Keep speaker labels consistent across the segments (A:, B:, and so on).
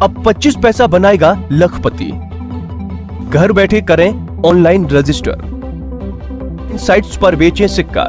A: अब 25 पैसा बनाएगा लखपति। घर बैठे करें ऑनलाइन रजिस्टर, साइट्स पर बेचें सिक्का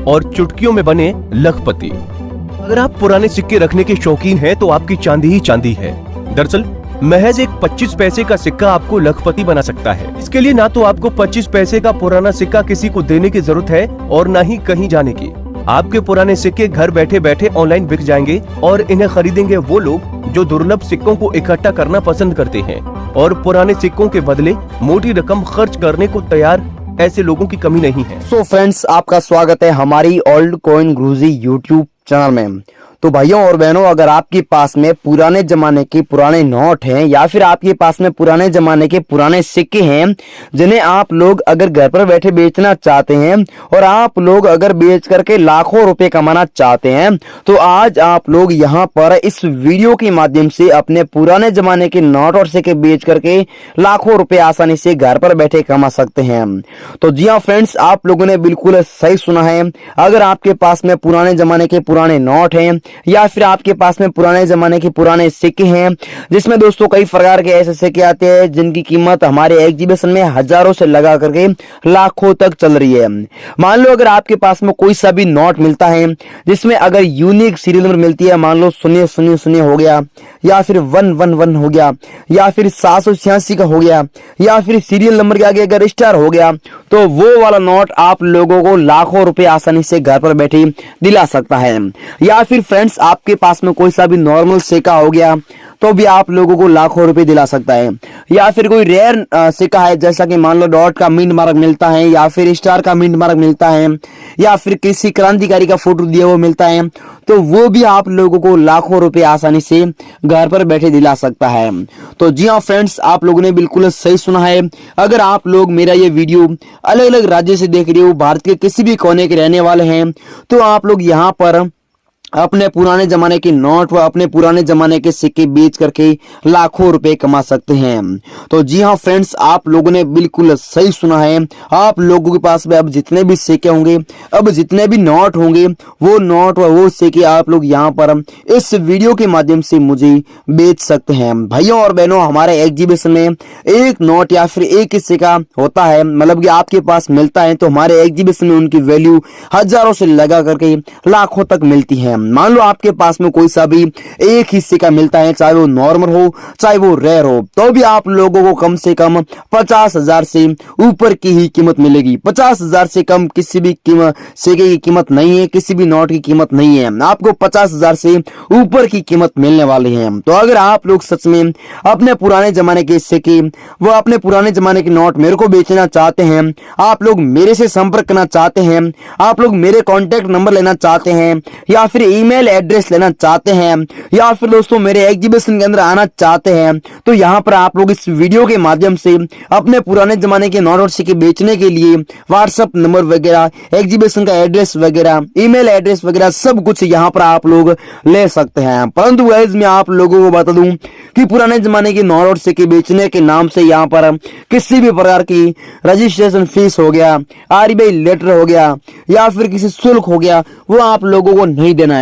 A: और चुटकियों में बने लखपति। अगर आप पुराने सिक्के रखने के शौकीन हैं तो आपकी चांदी ही चांदी है। दरअसल महज एक 25 पैसे का सिक्का आपको लखपति बना सकता है। इसके लिए ना तो आपको 25 पैसे का पुराना सिक्का किसी को देने की जरूरत है और ना ही कहीं जाने की। आपके पुराने सिक्के घर बैठे बैठे ऑनलाइन बिक जाएंगे और इन्हें खरीदेंगे वो लोग जो दुर्लभ सिक्कों को इकट्ठा करना पसंद करते हैं और पुराने सिक्कों के बदले मोटी रकम खर्च करने को तैयार ऐसे लोगों की कमी नहीं है।
B: सो फ्रेंड्स, आपका स्वागत है हमारी ओल्ड कॉइन गुरुजी यूट्यूब चैनल में। तो भाइयों और बहनों, अगर आपके पास में पुराने जमाने के पुराने नोट हैं या फिर आपके पास में पुराने जमाने के पुराने सिक्के हैं जिन्हें आप लोग अगर घर पर बैठे बेचना चाहते हैं और आप लोग अगर बेच करके लाखों रुपए कमाना चाहते हैं तो आज आप लोग यहाँ पर इस वीडियो के माध्यम से अपने पुराने जमाने के नोट और सिक्के बेच करके लाखों रुपए आसानी से घर पर बैठे कमा सकते हैं। तो जी हाँ फ्रेंड्स, आप लोगों ने बिल्कुल सही सुना है। अगर आपके पास में पुराने जमाने के पुराने नोट हैं या फिर आपके पास में पुराने जमाने के पुराने सिक्के हैं जिसमें दोस्तों कई प्रकार के ऐसे सिक्के आते हैं जिनकी कीमत हमारे एग्जीबिशन में हजारों से लगा करके लाखों तक चल रही है। मान लो अगर आपके पास में कोई सा भी नोट मिलता है जिसमें अगर यूनिक सीरियल नंबर मिलती है, मान लो 000 हो गया या फिर 111 हो गया या फिर 786 का हो गया या फिर सीरियल नंबर के आगे अगर स्टार हो गया, तो वो वाला नोट आप लोगों को लाखों रुपए आसानी से घर पर बैठे दिला सकता है। या फिर फ्रेंड्स, आपके पास में कोई सा भी नॉर्मल सिक्का हो गया तो भी आप लोगों को लाखों रुपए दिला सकता है। या फिर कोई रेयर सिक्का है, जैसा कि मान लो डॉट का मिंट मार्क मिलता है या फिर स्टार का मिंट मार्क मिलता है या फिर किसी क्रांतिकारी का फोटो दिया हुआ मिलता है, तो वो भी आप लोगों को लाखों रुपए आसानी से घर पर बैठे दिला सकता है। तो जी हाँ फ्रेंड्स, आप लोगों ने बिल्कुल सही सुना है। अगर आप लोग मेरा ये वीडियो अलग अलग राज्य से देख रहे हो, भारत के किसी भी कोने के रहने वाले हैं, तो आप लोग यहाँ पर अपने पुराने जमाने के नोट व अपने पुराने जमाने के सिक्के बेच करके लाखों रुपए कमा सकते हैं। तो जी हाँ फ्रेंड्स, आप लोगों ने बिल्कुल सही सुना है। आप लोगों के पास में अब जितने भी सिक्के होंगे, अब जितने भी नोट होंगे, वो नोट व वो सिक्के आप लोग यहाँ पर इस वीडियो के माध्यम से मुझे बेच सकते हैं। भाइयों और बहनों, हमारे एग्जीबिशन में एक नोट या फिर एक सिक्का होता है, मतलब कि आपके पास मिलता है, तो हमारे एग्जीबिशन में उनकी वैल्यू हजारों से लगा करके लाखों तक मिलती है। मान लो आपके पास में कोई सा भी एक ही सिक्का मिलता है, चाहे वो नॉर्मल हो चाहे वो रेयर हो, तो भी आप लोगों को कम से कम 50,000 से ऊपर की ही कीमत मिलेगी। 50,000 से कम किसी भी सिक्के की कीमत नहीं है, किसी भी नोट की कीमत नहीं है। आपको 50,000 से ऊपर की कीमत मिलने वाली है। तो अगर आप लोग सच में अपने पुराने जमाने के सिक्के वो अपने पुराने जमाने के नोट मेरे को बेचना चाहते हैं, आप लोग मेरे से संपर्क करना चाहते हैं, आप लोग मेरे कॉन्टेक्ट नंबर लेना चाहते हैं या फिर ईमेल एड्रेस लेना चाहते हैं या फिर दोस्तों मेरे एग्जीबिशन के अंदर आना चाहते हैं, तो यहाँ पर आप लोग इस वीडियो के माध्यम से अपने पुराने जमाने के नोट और सिक्के बेचने के लिए व्हाट्सएप नंबर वगैरह, एग्जीबिशन का एड्रेस वगैरह, ईमेल एड्रेस वगैरह सब कुछ यहाँ पर आप लोग ले सकते हैं। परंतु गाइस, मैं आप लोगों को बता दूं कि पुराने जमाने के नोट और सिक्के बेचने के नाम से यहाँ पर किसी भी प्रकार की रजिस्ट्रेशन फीस हो गया, RBI लेटर हो गया या फिर किसी शुल्क हो गया, वो आप लोगों को नहीं देना है।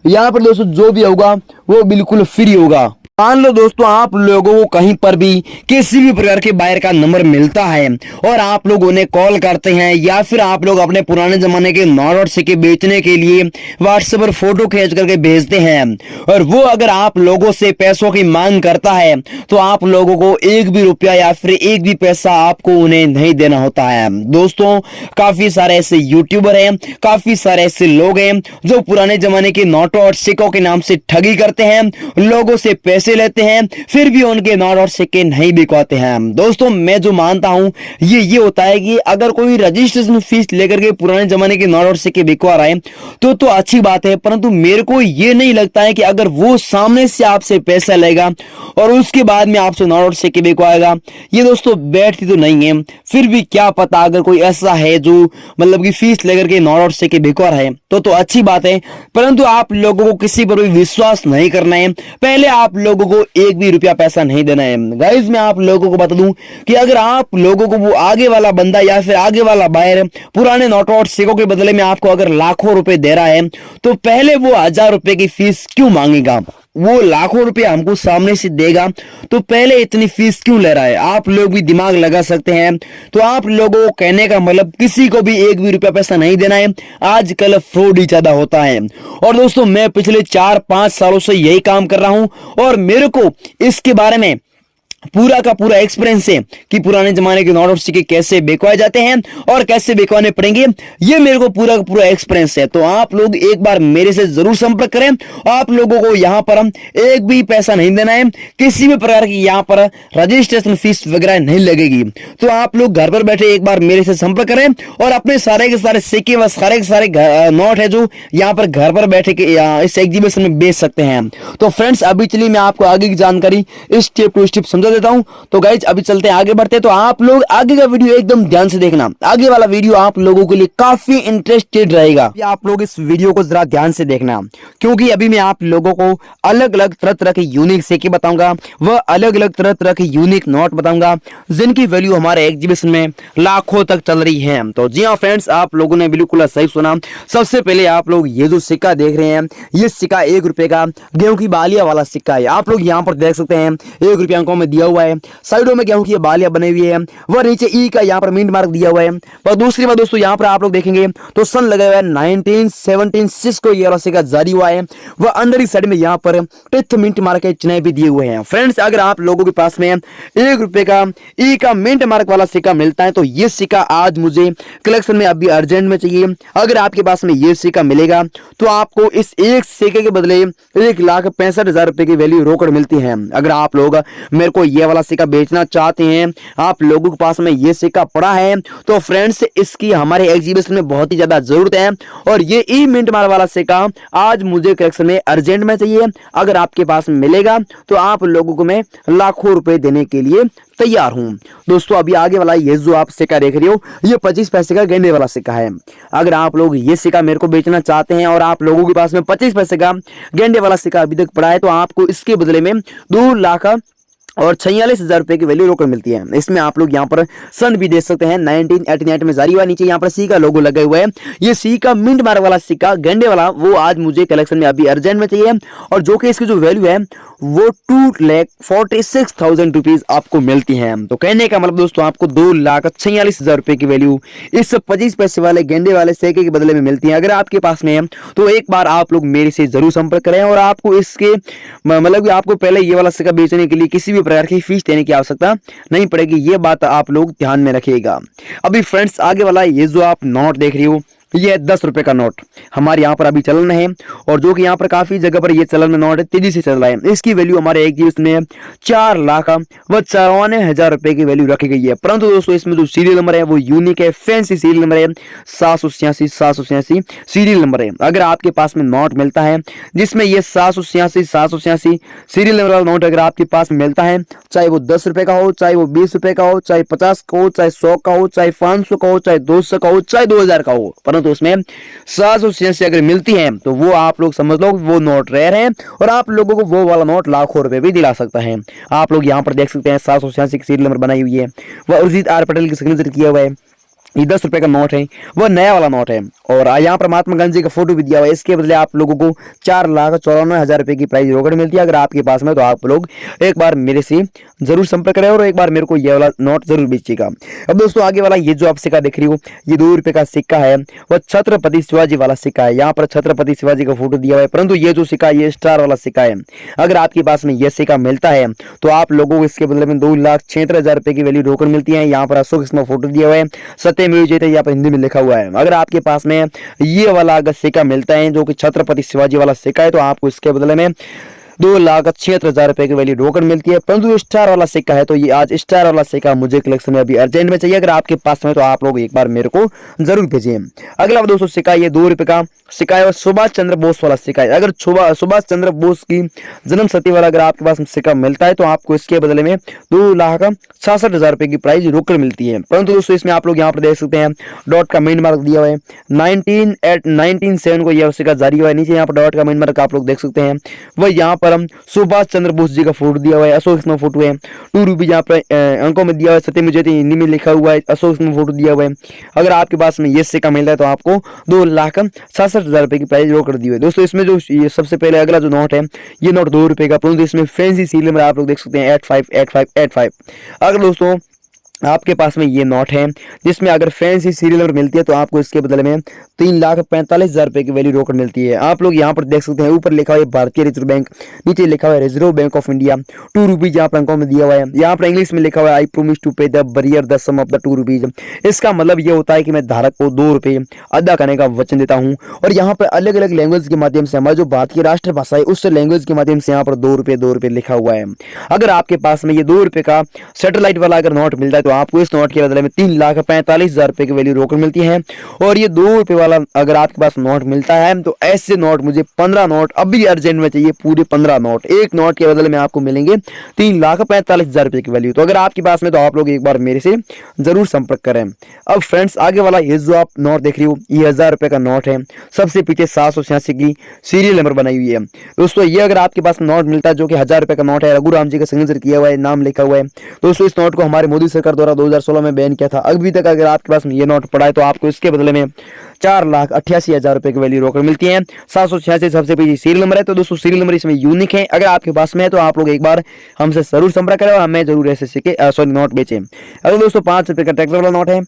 B: यहाँ पर दोस्तों जो भी होगा वो बिल्कुल फ्री होगा। मान लो दोस्तों आप लोगों को कहीं पर भी किसी भी प्रकार के बायर का नंबर मिलता है और आप लोग उन्हें कॉल करते हैं या फिर आप लोग अपने पुराने जमाने के नोट और सिक्के बेचने के लिए व्हाट्सएप पर फोटो खींच करके भेजते हैं और वो अगर आप लोगों से पैसों की मांग करता है तो आप लोगों को एक भी रुपया या फिर एक भी पैसा आपको उन्हें नहीं देना होता है। दोस्तों, काफी सारे ऐसे यूट्यूबर हैं, काफी सारे ऐसे लोग हैं जो पुराने जमाने के नोटों और सिक्कों के नाम से ठगी करते हैं, लोगों से पैसे लेते हैं, फिर भी उनके नोट और सिक्के नहीं बिकवाते हैं। दोस्तों, मैं जो मानता हूं ये होता है कि अगर कोई रजिस्ट्रेशन फीस लेकर के पुराने जमाने के नोट और सिक्के बिकवा रहा है तो अच्छी बात है, परंतु मेरे को ये नहीं लगता है कि अगर वो सामने से आपसे पैसा लेगा और उसके बाद में आपसे नोट और सिक्के बिकवाएगा, ये दोस्तों बैठती तो नहीं है। फिर भी क्या पता अगर कोई ऐसा है जो मतलब कि फीस लेकर के नोट और सिक्के बिकवा रहा है तो अच्छी बात है, परंतु आप लोगों को किसी पर भी विश्वास नहीं करना है। पहले आप लोगों को एक भी रुपया पैसा नहीं देना है। गाइस, मैं आप लोगों को बता दूं कि अगर आप लोगों को वो आगे वाला बंदा या फिर आगे वाला बायर पुराने नोटों और सिक्कों के बदले में आपको अगर लाखों रुपए दे रहा है तो पहले वो 1000 रुपए की फीस क्यों मांगेगा? वो लाखों रुपए हमको सामने से देगा, तो पहले इतनी फीस क्यों ले रहा है? आप लोग भी दिमाग लगा सकते हैं। तो आप लोगों को कहने का मतलब किसी को भी एक भी रुपया पैसा नहीं देना है। आजकल फ्रॉड ही ज्यादा होता है। और दोस्तों मैं पिछले 4-5 सालों से यही काम कर रहा हूं और मेरे को इसके बारे में पूरा का पूरा एक्सपीरियंस है कि पुराने जमाने के नोट और सिक्के कैसे बेचवाए जाते हैं और कैसे बेचवाने पड़ेंगे। ये मेरे को पूरा का पूरा एक्सपीरियंस है। तो आप लोग एक बार मेरे से जरूर संपर्क करें। आप लोगों को यहाँ पर एक भी पैसा नहीं देना है, किसी भी प्रकार की यहाँ पर रजिस्ट्रेशन फीस वगैरह नहीं लगेगी। तो आप लोग घर पर बैठे एक बार मेरे से संपर्क करें और अपने सारे के सारे सिक्के व सारे के सारे नोट है जो यहाँ पर घर पर बैठे के इस एग्जीबिशन में बेच सकते हैं। तो फ्रेंड्स अभी चलिए मैं आपको आगे की जानकारी स्टेप टू स्टेप समझा देता हूं। तो गाइज अभी चलते हैं आगे बढ़ते। तो आप लोग आगे का वीडियो एकदम ध्यान से देखना। आगे वाला वीडियो आप लोगों के लिए काफी इंटरेस्टेड रहेगा। आप लोग इस वीडियो को जरा ध्यान से देखना, क्योंकि अभी मैं आप लोगों को अलग अलग तरह तरह के यूनिक सिक्के बताऊंगा, वह अलग अलग तरह तरह के यूनिक नोट बताऊंगा जिनकी वैल्यू हमारे एग्जीबिशन में लाखों तक चल रही है। तो जी हाँ फ्रेंड्स, आप लोगों ने बिल्कुल सही सुना। सबसे पहले आप लोग ये जो सिक्का देख रहे हैं, ये सिक्का 1 रुपए का गेहूं की बालिया वाला सिक्का है। आप लोग यहाँ पर देख सकते हैं 1 रुपया अंकों में दिया हुआ है, साइडों में गेहूं की बालियां बनी हुई है, वह नीचे ई का यहाँ पर मिंट मार्क दिया हुआ है। और दूसरी बात दोस्तों, यहाँ पर आप लोग देखेंगे तो सन लगा हुआ है 1976 को ये वाला सिक्का जारी हुआ है। वह अंदर ही साइड में यहाँ पर टिथ मिंट मार्क के चिन्ह भी दिए हुए हैं। फ्रेंड्स अगर आप लोगों के पास में 1 रुपए का ई का मिंट मार्क वाला सिक्का मिलता है तो ये सिक्का आज मुझे कलेक्शन में अभी अर्जेंट में चाहिए। अगर आपके पास में ये सिक्का मिलेगा तो आपको इस एक सिक्के के बदले 1,65,000 रुपए की वैल्यू रोकड़ मिलती है। अगर आप लोग मेरे को ये वाला सिक्का बेचना चाहते हैं, आप लोगों के पास में ये सिक्का पड़ा है, तो फ्रेंड्स इसकी हमारे एग्जीबिशन में बहुत ही ज्यादा जरूरत है। और ये ई मिंट मार वाला सिक्का आज मुझे कलेक्शन में अर्जेंट में चाहिए। अगर आपके पास मिलेगा तो आप लोगों को मैं लाखों रुपए देने के लिए तैयार हूं। दोस्तों अभी आगे वाला ये जो आप सिक्का देख रहे हो, ये 25 पैसे का गेंदे वाला सिक्का है। अगर आप लोग ये सिक्का मेरे को बेचना चाहते हैं और आप लोगों के पास में 25 पैसे का गेंदे वाला सिक्का अभी तक पड़ा है, तो आपको इसके बदले में 2,46,000 रुपए की वैल्यू रोकड़ मिलती है। इसमें आप लोग यहाँ पर सन भी देख सकते हैं 1988 में जारी हुआ। नीचे यहाँ पर सी का लोगो लगा हुआ है। ये सी का मिंट मार्क वाला सिक्का गेंडे वाला वो आज मुझे कलेक्शन में अभी अर्जेंट में चाहिए। और जो कि इसकी जो वैल्यू है वो 2,46,000 रुपीज आपको मिलती है। तो कहने का मतलब दोस्तों आपको 2,46,000 रुपए की वैल्यू इस 25 पैसे वाले गेंडे वाले सिक्के के बदले में मिलती है। अगर आपके पास में है तो एक बार आप लोग मेरे से जरूर संपर्क करें। और आपको इसके मतलब आपको पहले ये वाला सिक्का बेचने के लिए किसी भी प्रकार की फीस देने की आवश्यकता नहीं पड़ेगी। ये बात आप लोग ध्यान में रखिएगा। अभी फ्रेंड्स आगे वाला ये जो आप नोट देख रही हो, ये 10 रुपए का नोट हमारे यहाँ पर अभी चलन है। और जो कि यहाँ पर काफी जगह पर ये चलन में नोट है, तेजी से चल रहा है। इसकी वैल्यू हमारे एग्जीबिशन में 4,54,000 रुपए की वैल्यू रखी गई है। परंतु दोस्तों इसमें जो सीरियल नंबर है वो यूनिक है, फैंसी सीरियल नंबर है, 786 सीरियल नंबर है। अगर आपके पास में नोट मिलता है जिसमें ये 786 सीरियल नंबर वाला नोट अगर आपके पास में मिलता है, चाहे वो 10 रुपए का हो, चाहे वो 20 रुपए का हो, चाहे 50 का हो, चाहे 100 का हो, चाहे 500 का हो, चाहे 200 का हो, चाहे 2000 का हो, तो उसमें 786 अगर मिलती है तो वो आप लोग समझ लो वो नोट रेयर है और आप लोगों को वो वाला नोट लाखों रुपए भी दिला सकता है। आप लोग यहां पर देख सकते हैं 786 की सीरियल नंबर बनाई हुई है, वह उर्जित आर पटेल की सिग्नेचर किया हुआ है। ये 10 रुपए का नोट है, वह नया वाला नोट है। और यहाँ पर महात्मा गांधी जी का फोटो भी दिया हुआ है। इसके बदले आप लोगों को 4,94,000 रुपए की प्राइस रोकड़ मिलती है। अगर आपके पास में तो आप लोग एक बार मेरे से जरूर संपर्क करें और एक बार मेरे को ये वाला नोट जरूर बेचिएगा। अब दोस्तों आगे वाला ये जो आप सिक्का देख रही हो, ये 2 रुपए का सिक्का है, वह छत्रपति शिवाजी वाला सिक्का है। यहाँ पर छत्रपति शिवाजी का फोटो दिया हुआ है। परंतु ये जो सिक्का ये स्टार वाला सिक्का है। अगर आपके पास में यह सिक्का मिलता है तो आप लोगों को इसके बदले में 2,76,000 रुपए की वैल्यू रोकड़ मिलती है। यहाँ पर अशोक इसमें फोटो दिया हुआ है, सत्यमेव जयते यहाँ पर हिंदी में लिखा हुआ है। अगर आपके पास में ये वाला अगर सिक्का मिलता है जो कि छत्रपति शिवाजी वाला सिक्का है, तो आपको इसके बदले में 2,76,000 रुपए की वैल्यू रोकड़ मिलती है। परंतु स्टार वाला सिक्का है तो ये आज स्टार वाला सिक्का मुझे कलेक्शन में अभी अर्जेंट में चाहिए। अगर आपके पास में तो आप लोग एक बार मेरे को जरूर भेजिए। अगला दोस्तों सिक्का ये 2 रुपए का सिक्का है, सुभाष चंद्र बोस वाला सिक्का है। अगर सुभाष चंद्र बोस की जन्म शती वाला अगर आपके पास सिक्का मिलता है तो आपको इसके बदले में 2,66,000 रुपए की प्राइस रोकड़ मिलती है। परंतु दोस्तों इसमें आप लोग यहाँ पर देख सकते हैं डॉट का मेन मार्क दिया हुआ है। 1907 को यह सिक्का जारी हुआ है। नीचे यहाँ पर डॉट का मेन मार्क आप लोग देख सकते हैं। वह यहाँ पर पर हम सुभाष चंद्र बोस जी का फोटो दिया हुआ है, अशोक स्तंभ फोटो है। 2 रुपीज यहाँ पर अंकों में दिया हुआ है, सत्यम जयते हिंदी में लिखा हुआ है, अशोक स्तंभ फोटो दिया हुआ है। अगर आपके पास में ये सिक्का मिलता है तो आपको 2,67,000 रुपए की प्राइस ड्रॉ कर दी हुई है। दोस्तों इसमें जो ये सबसे पहले अगला जो नोट है, ये नोट 2 रुपए का, परंतु इसमें फैंसी सीरियल नंबर आप लोग देख सकते हैं 858585। अगर दोस्तों आपके पास में ये नोट है जिसमें अगर फैंसी सीरियल नंबर मिलती है तो आपको इसके बदले में 3,45,000 रुपए की वैल्यू रोकड़ मिलती है। आप लोग यहाँ पर देख सकते हैं, ऊपर लिखा हुआ है भारतीय रिजर्व बैंक, नीचे लिखा हुआ है reserve bank of India. 2 rupees यहाँ पर अंकों में दिया हुआ है। यहाँ पर इंग्लिश में लिखा हुआ है I promise to pay the bearer the sum of the 2 rupees. इसका मतलब ये होता है कि मैं धारक को 2 रुपए अदा करने का वचन देता हूँ। और यहाँ पर अलग अलग लैंग्वेज के माध्यम से हमारी जो भारत की राष्ट्रभाषा है उस लैंग्वेज के माध्यम से यहाँ पर 2 रुपए लिखा हुआ है। अगर आपके पास में ये 2 रुपए का सैटेलाइट वाला अगर नोट मिलता है तो आपको इस नोट के बदले में 3,45,000 रुपए की वैल्यू रोकड़ मिलती है। और ये 2 रुपए वाला अगर आपके पास नोट मिलता है तो ऐसे नोट मुझे 15 नोट अभी अर्जेंट में चाहिए, पूरे 15 नोट। एक नोट के बदले में आपको मिलेंगे 3,45,000 रुपए की वैल्यू। तो अगर आपके पास में तो आप लोग एक बार मेरे से जरूर संपर्क करें। अब फ्रेंड्स आगे वाला ये जो आप नोट देख रही हो ये 1000 रुपए का नोट है, सबसे पीछे 786 की सीरियल नंबर बनाई हुई है। दोस्तों ये अगर आपके पास नोट मिलता है जो कि 1000 रुपए का नोट है, रघुराम जी का सिग्नेचर किया हुआ है, नाम लिखा हुआ है। दोस्तों इस नोट को हमारे मोदी सरकार द्वारा 2016 में बैन किया था। अभी तक अगर आपके पास ये नोट पड़ा है तो आपको इसके बदले में 4,88,000 रुपए की वैल्यू रोकड़ मिलती है। 786 सबसे पीछे सीरियल नंबर है। तो दोस्तों सीरियल नंबर इसमें यूनिक है। अगर आपके पास में है तो आप लोग एक बार हमसे जरूर संपर्क करें और हमें जरूर ऐसे सिक्के नोट बेचें। अगर दोस्तों 5 रुपए का ट्रैक्टर वाला नोट है,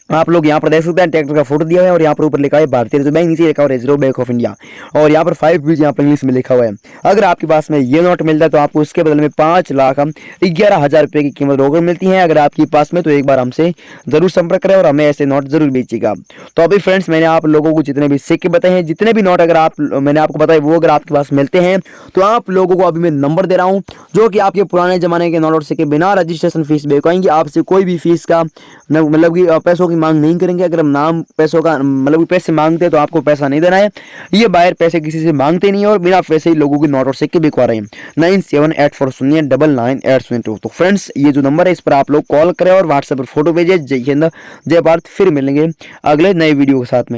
B: आप लोग यहाँ पर देख सकते हैं ट्रैक्टर का फोटो दिया हुआ है और यहाँ पर ऊपर लिखा है भारतीय रिजर्व बैंक, नीचे लिखा हुआ है रिजर्व बैंक ऑफ इंडिया और यहाँ पर 5 रुपीज यहाँ पर इंग्लिश में लिखा हुआ है। अगर आपके पास में ये नोट मिलता है तो आपको इसके बदले में 5,11,000 रुपए की कीमत रोकड़ मिलती है। अगर आपके पास में तो एक बार हमसे जरूर संपर्क करें और हमें ऐसे नोट जरूर बेचिएगा। तो अभी फ्रेंड्स मैंने आप लोगों को जितने भी सिक्के बताए हैं, जितने भी नोट अगर मैंने आपको बताया वो अगर आपके पास मिलते हैं तो आप लोगों को अभी मैं नंबर दे रहा हूँ जो कि आपके पुराने जमाने के नोट और सिक्के बिना रजिस्ट्रेशन फीस बेचवाएंगे। आपसे कोई भी फीस का मतलब कि पैसों की मांग नहीं करेंगे। अगर हम नाम पैसों का मतलब पैसे मांगते हैं तो आपको पैसा नहीं देना है। ये बाहर पैसे किसी से मांगते नहीं है और बिना पैसे ही लोगों के नोट और सिक्के बिकवा रहे हैं। 9784099802। तो फ्रेंड्स ये जो नंबर है इस पर आप लोग कॉल करें और व्हाट्सएप पर फोटो भेजें। जय हिंद जय भारत। फिर मिलेंगे अगले नए वीडियो के साथ में।